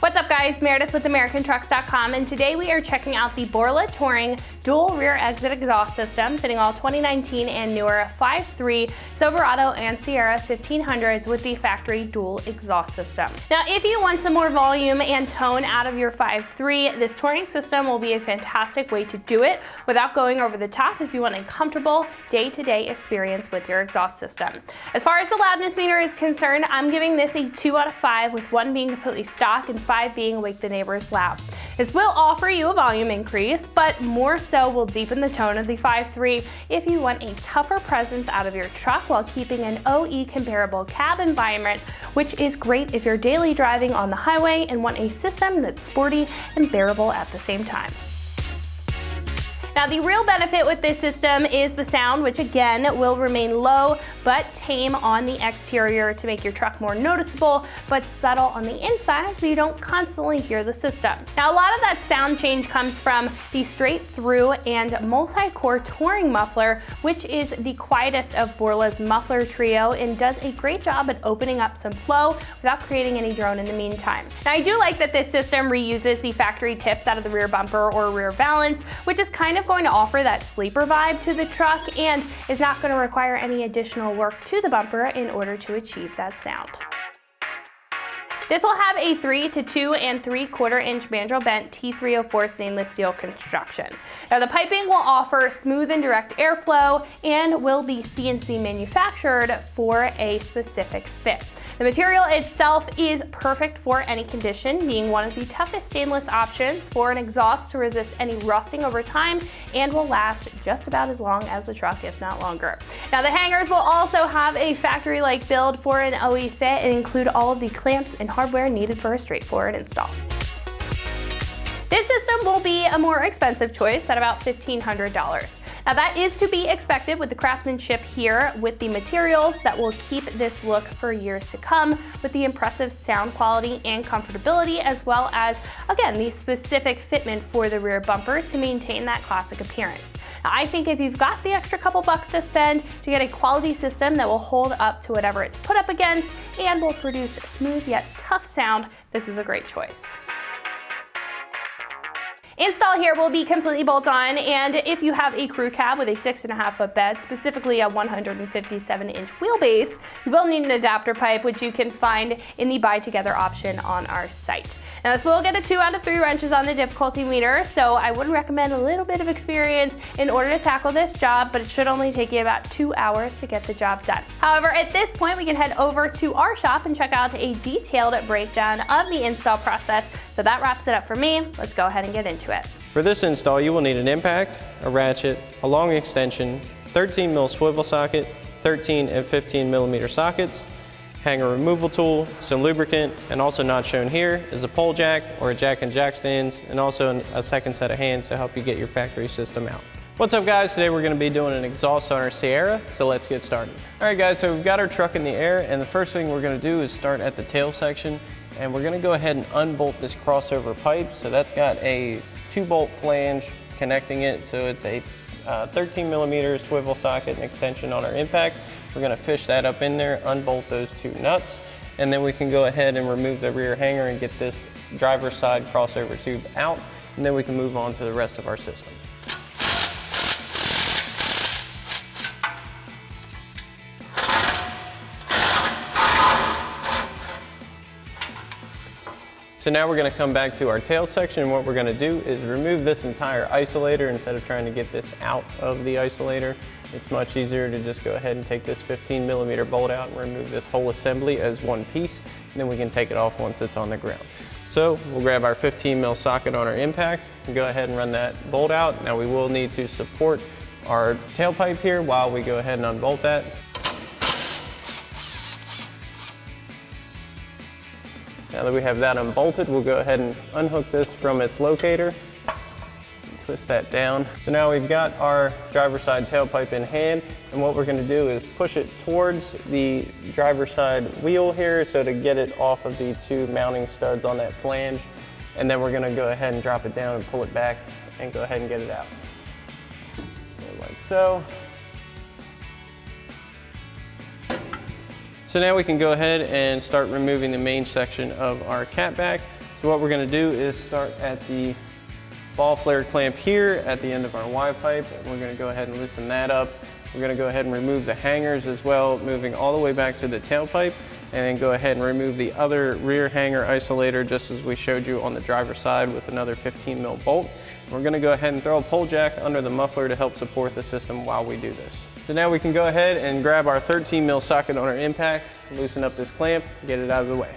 What's up guys, Meredith with AmericanTrucks.com, and today we are checking out the Borla Touring dual rear exit exhaust system fitting all 2019 and newer 5.3 Silverado and Sierra 1500s with the factory dual exhaust system. Now if you want some more volume and tone out of your 5.3, this touring system will be a fantastic way to do it without going over the top if you want a comfortable day-to-day experience with your exhaust system. As far as the loudness meter is concerned, I'm giving this a 2 out of 5, with 1 being completely stock and 5 being Wake the Neighbors loud. This will offer you a volume increase, but more so will deepen the tone of the 5.3 if you want a tougher presence out of your truck while keeping an OE comparable cab environment, which is great if you're daily driving on the highway and want a system that's sporty and bearable at the same time. Now the real benefit with this system is the sound, which again will remain low but tame on the exterior to make your truck more noticeable but subtle on the inside so you don't constantly hear the system. Now a lot of that sound change comes from the straight through and multi-core touring muffler, which is the quietest of Borla's muffler trio and does a great job at opening up some flow without creating any drone in the meantime. Now I do like that this system reuses the factory tips out of the rear bumper or rear valance, which is kind of going to offer that sleeper vibe to the truck and is not going to require any additional work to the bumper in order to achieve that sound. This will have a 3 to 2 3/4 inch mandrel bent T304 stainless steel construction. Now the piping will offer smooth and direct airflow and will be CNC manufactured for a specific fit. The material itself is perfect for any condition, being one of the toughest stainless options for an exhaust to resist any rusting over time and will last just about as long as the truck, if not longer. Now the hangers will also have a factory-like build for an OE fit and include all of the clamps and hardware needed for a straightforward install. This system will be a more expensive choice at about $1,500. Now that is to be expected with the craftsmanship here with the materials that will keep this look for years to come, with the impressive sound quality and comfortability, as well as, again, the specific fitment for the rear bumper to maintain that classic appearance. Now, I think if you've got the extra couple bucks to spend to get a quality system that will hold up to whatever it's put up against and will produce smooth yet tough sound, this is a great choice. Install here will be completely bolt-on, and if you have a crew cab with a 6.5 foot bed, specifically a 157 inch wheelbase, you will need an adapter pipe, which you can find in the buy together option on our site. Now this will get a 2 out of 3 wrenches on the difficulty meter, so I would recommend a little bit of experience in order to tackle this job, but it should only take you about 2 hours to get the job done. However, at this point we can head over to our shop and check out a detailed breakdown of the install process. So that wraps it up for me. Let's go ahead and get into it. For this install, you will need an impact, a ratchet, a long extension, 13 mil swivel socket, 13 and 15 millimeter sockets, hanger removal tool, some lubricant, and also not shown here is a pole jack or a jack and jack stands, and also a second set of hands to help you get your factory system out. What's up guys, today we're going to be doing an exhaust on our Sierra, so let's get started. Alright guys, so we've got our truck in the air, and the first thing we're going to do is start at the tail section, and we're going to go ahead and unbolt this crossover pipe. So that's got a 2-bolt flange connecting it, so it's a 13 millimeter swivel socket and extension on our impact. We're going to fish that up in there, unbolt those 2 nuts, and then we can go ahead and remove the rear hanger and get this driver's side crossover tube out, and then we can move on to the rest of our system. So now we're going to come back to our tail section, and what we're going to do is remove this entire isolator instead of trying to get this out of the isolator. It's much easier to just go ahead and take this 15 millimeter bolt out and remove this whole assembly as one piece, and then we can take it off once it's on the ground. So we'll grab our 15 mil socket on our impact and go ahead and run that bolt out. Now we will need to support our tailpipe here while we go ahead and unbolt that. Now that we have that unbolted, we'll go ahead and unhook this from its locator, twist that down. So now we've got our driver's side tailpipe in hand, and what we're going to do is push it towards the driver's side wheel here, so to get it off of the 2 mounting studs on that flange, and then we're going to go ahead and drop it down and pull it back and go ahead and get it out. So like so. So now we can go ahead and start removing the main section of our catback. So what we're going to do is start at the ball flare clamp here at the end of our Y pipe, and we're going to go ahead and loosen that up. We're going to go ahead and remove the hangers as well, moving all the way back to the tailpipe, and then go ahead and remove the other rear hanger isolator just as we showed you on the driver's side with another 15 mil bolt. We're going to go ahead and throw a pole jack under the muffler to help support the system while we do this. So now we can go ahead and grab our 13 mil socket on our impact, loosen up this clamp, get it out of the way.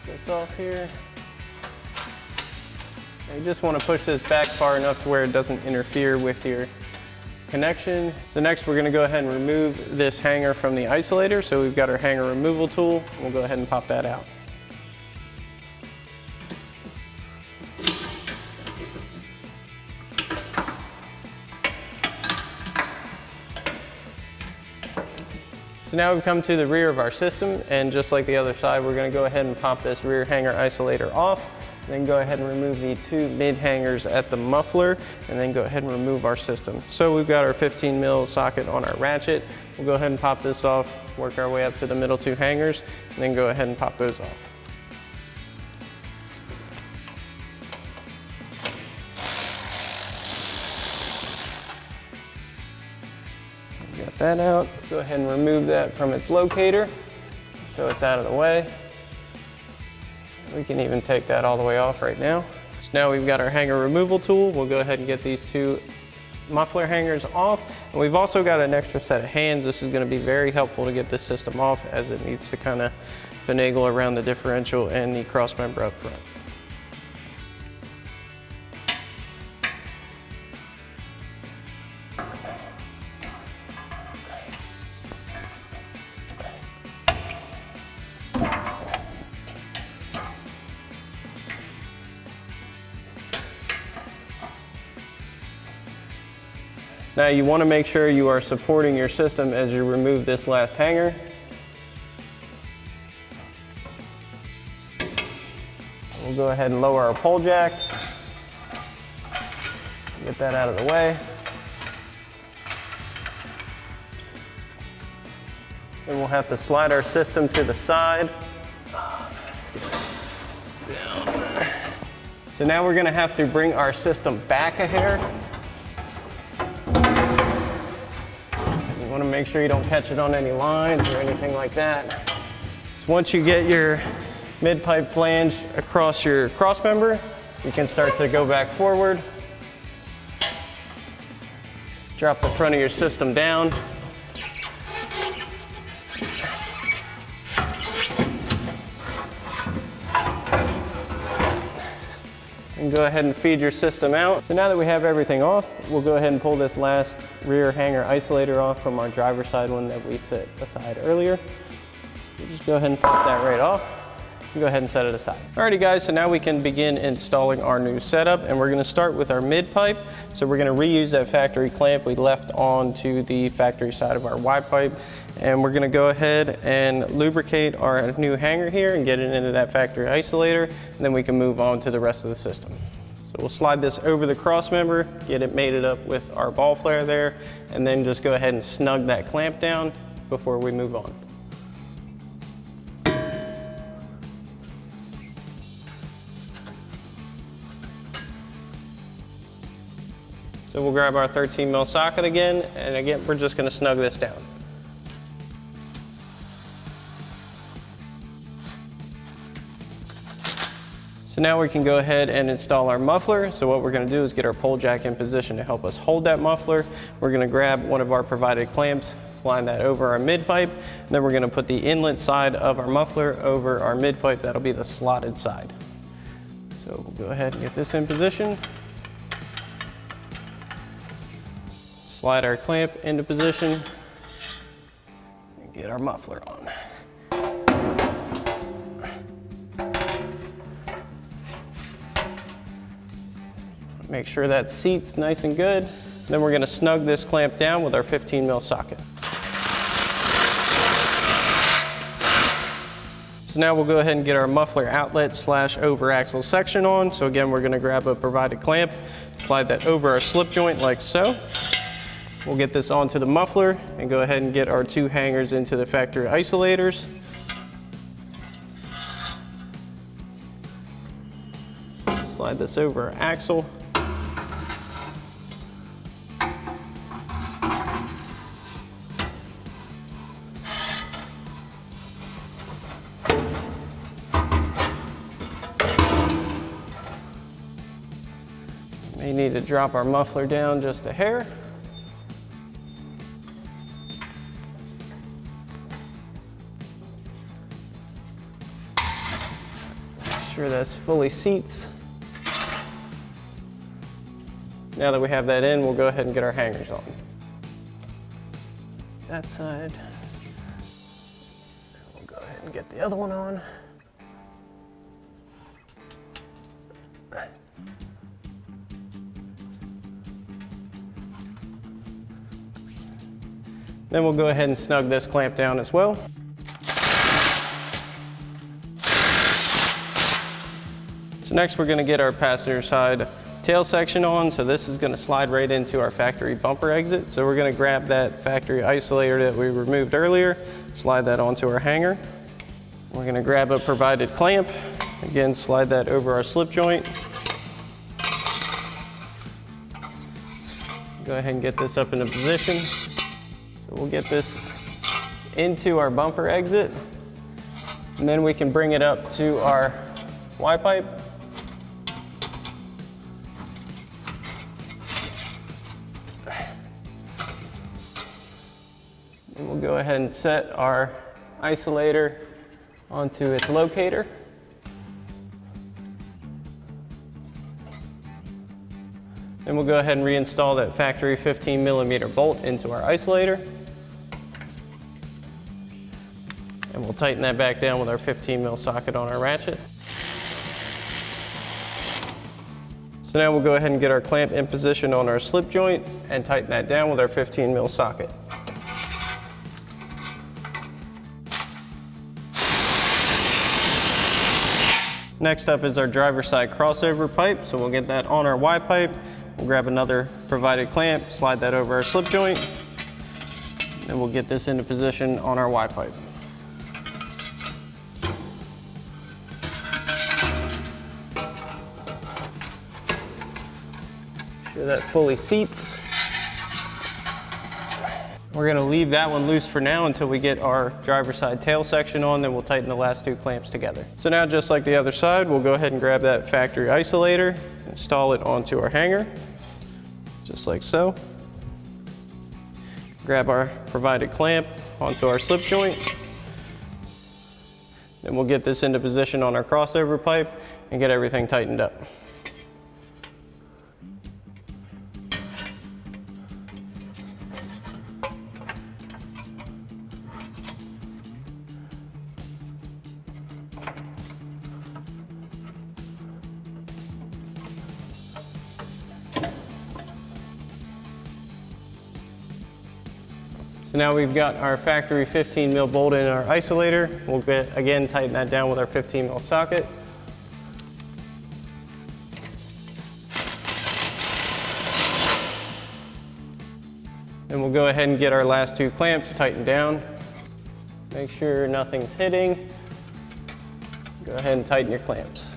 This off here. And you just want to push this back far enough to where it doesn't interfere with your connection. So next we're going to go ahead and remove this hanger from the isolator. So we've got our hanger removal tool. We'll go ahead and pop that out. So now we've come to the rear of our system, and just like the other side, we're going to go ahead and pop this rear hanger isolator off, then go ahead and remove the two mid hangers at the muffler, and then go ahead and remove our system. So we've got our 15 mil socket on our ratchet. We'll go ahead and pop this off, work our way up to the middle two hangers, and then go ahead and pop those off. Got that out. Go ahead and remove that from its locator so it's out of the way. We can even take that all the way off right now. So now we've got our hanger removal tool. We'll go ahead and get these two muffler hangers off. And we've also got an extra set of hands. This is going to be very helpful to get this system off as it needs to kind of finagle around the differential and the cross member up front. Now you want to make sure you are supporting your system as you remove this last hanger. We'll go ahead and lower our pole jack. Get that out of the way. Then we'll have to slide our system to the side. Let's get it down. So now we're going to have to bring our system back a hair. You want to make sure you don't catch it on any lines or anything like that. So once you get your mid-pipe flange across your cross member, you can start to go back forward. Drop the front of your system down. And go ahead and feed your system out. So now that we have everything off, we'll go ahead and pull this last rear hanger isolator off from our driver's side one that we set aside earlier. We'll just go ahead and pop that right off. Go ahead and set it aside. Alrighty guys, so now we can begin installing our new setup, and we're going to start with our mid pipe. So we're going to reuse that factory clamp we left onto the factory side of our Y pipe, and we're going to go ahead and lubricate our new hanger here and get it into that factory isolator, and then we can move on to the rest of the system. So we'll slide this over the cross member, get it mated up with our ball flare there, and then just go ahead and snug that clamp down before we move on. So we'll grab our 13 mil socket again, and again, we're just going to snug this down. So now we can go ahead and install our muffler. So what we're going to do is get our pole jack in position to help us hold that muffler. We're going to grab one of our provided clamps, slide that over our mid pipe, and then we're going to put the inlet side of our muffler over our mid pipe. That'll be the slotted side. So we'll go ahead and get this in position. Slide our clamp into position and get our muffler on. Make sure that seat's nice and good. Then we're going to snug this clamp down with our 15 mil socket. So now we'll go ahead and get our muffler outlet / over axle section on. So again, we're going to grab a provided clamp, slide that over our slip joint like so. We'll get this onto the muffler and go ahead and get our 2 hangers into the factory isolators. Slide this over our axle. May need to drop our muffler down just a hair. Make sure that's fully seats. Now that we have that in, we'll go ahead and get our hangers on. That side. We'll go ahead and get the other one on. Then we'll go ahead and snug this clamp down as well. So next we're going to get our passenger side tail section on. So this is going to slide right into our factory bumper exit. So we're going to grab that factory isolator that we removed earlier, slide that onto our hanger. We're going to grab a provided clamp. Again, slide that over our slip joint. Go ahead and get this up into position. So we'll get this into our bumper exit, and then we can bring it up to our Y-pipe. And we'll go ahead and set our isolator onto its locator. Then we'll go ahead and reinstall that factory 15mm bolt into our isolator. And we'll tighten that back down with our 15mm socket on our ratchet. So now we'll go ahead and get our clamp in position on our slip joint and tighten that down with our 15mm socket. Next up is our driver's side crossover pipe. So we'll get that on our Y-pipe. We'll grab another provided clamp, slide that over our slip joint, and we'll get this into position on our Y-pipe. Sure that fully seats. We're going to leave that one loose for now until we get our driver's side tail section on, then we'll tighten the last 2 clamps together. So now, just like the other side, we'll go ahead and grab that factory isolator, install it onto our hanger, just like so. Grab our provided clamp onto our slip joint. Then we'll get this into position on our crossover pipe and get everything tightened up. So now we've got our factory 15mm bolt in our isolator. We'll again tighten that down with our 15mm socket. And we'll go ahead and get our last 2 clamps tightened down. Make sure nothing's hitting. Go ahead and tighten your clamps.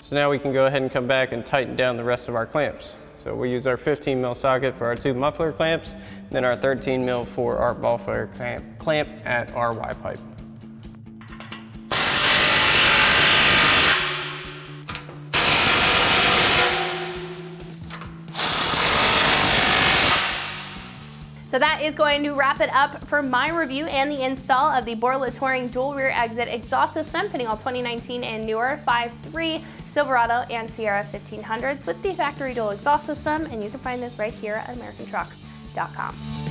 So now we can go ahead and come back and tighten down the rest of our clamps. So we use our 15mm socket for our 2 muffler clamps, and then our 13mm for our ball fire clamp at our Y-pipe. So that is going to wrap it up for my review and the install of the Borla Touring dual rear exit exhaust system, fitting all 2019 and newer 5.3 Silverado and Sierra 1500s with the factory dual exhaust system, and you can find this right here at AmericanTrucks.com.